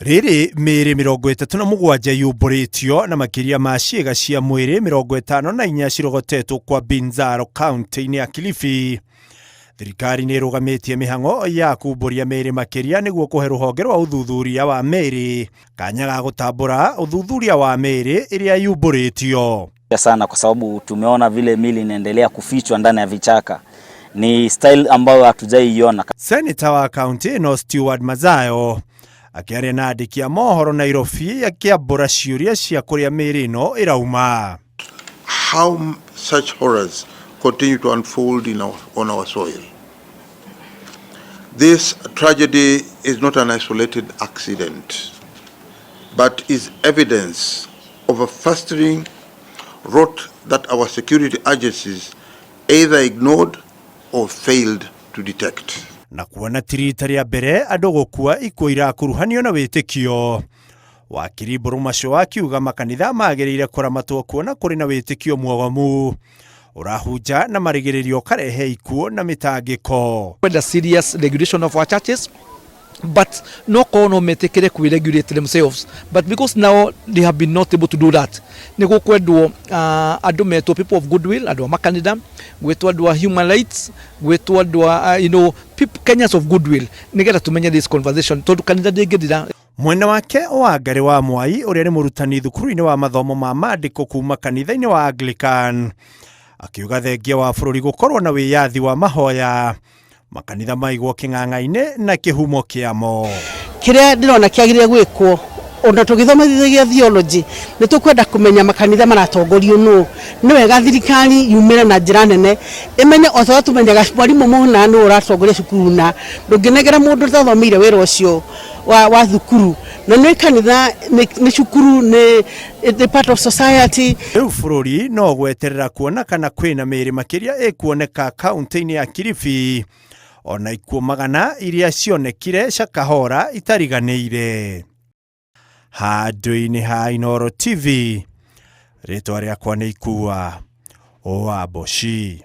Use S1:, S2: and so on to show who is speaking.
S1: Riri mĩĩrĩ 37 yũmbũrĩtio na makĩria ma ciĩga cia mwĩrĩ 54 cirogotetwo kwa Binzaro kaunti-inĩ ya Kilifi. Thirikari nĩ ĩrũgamĩtie mĩhang'o ya kumbũria mĩĩrĩ makĩria nĩguo kũhe rũhonge rwa ũthuthuria wa mĩĩrĩ kanya ga gũtambũra ũthuthuria wa mĩĩrĩ ĩrĩa yũmbũrĩtio.
S2: Sana kwa sababu tumeona vile mili inaendelea kufichwa ndani ya vichaka. Ni style ambayo hatujaiona.
S1: Senator wa kaunti ĩno Stewart Mazayo akiaria na andĩki a mohoro Nairobi akĩambũra ciũria cia kũrĩa mĩĩrĩ ĩno ĩrauma.
S3: How such horrors continue to unfold on our soil. This tragedy is not an isolated accident, but is evidence of a festering rot that our security agencies either ignored or failed to detect.
S1: Na kuona tirita rĩa mbere andũ gũkua ikuũ irakuruhanio na wĩtĩkio. Wakiri Borumacho akiuga makanitha magĩrĩire kũramatwo kuona kũrĩ na wĩtĩkio mwogomu ũrahunja na marigĩrĩrio karehe ikuũ na mĩtangĩko.
S4: The serious regulation of our churches, but no kono metekere ku regulate themselves, but because now they have been not able to do that. Niko kwendwo andũ metwo people of goodwill, andũ makanitha, gwetwo andũ human rights, gwetwo andũ Kenyans of goodwill. Nigetha tumenye this conversation tondu kanitha ndĩngĩthira.
S1: Mwena wake Wangari wa Mwai ũrĩa nĩ mũrutani thukuru-inĩ wa mathomo ma maandĩko kuma kanitha-inĩ wa Anglican akiuga thengia wa bũrũri gũkorwo na wĩyathi wa mahoya makanitha maigwo kĩng'ang'a-inĩ na kĩhumo kĩamo.
S5: Kĩrĩa ndĩrona kĩagĩrĩire gwĩkwo ona tũgĩthomithia theology nĩ tũkwenda kũmenya makanitha maratongorio nũ. Nĩ wega thirikari yumĩre na njĩra nene ĩmenye o ta tũmenyaga mwarimũ mũna nũ ũratongoria cukuru na ndũngĩnegera mũndũ ũtathomeire wĩra ũcio wa thukuru. Na nĩ kanitha nĩ cukuru nĩ part of society.
S1: Rĩu bũrũri no gweterera kuona kana kwĩna mĩĩrĩ makĩria ĩkuoneka kaunti-inĩ ya Kilifi ona ikuũ magana iria cionekire Shakahola itariganĩire. Handũ-inĩ ha Inooro TV, rĩtwa rĩakwa nĩ Ikua Wamboshi.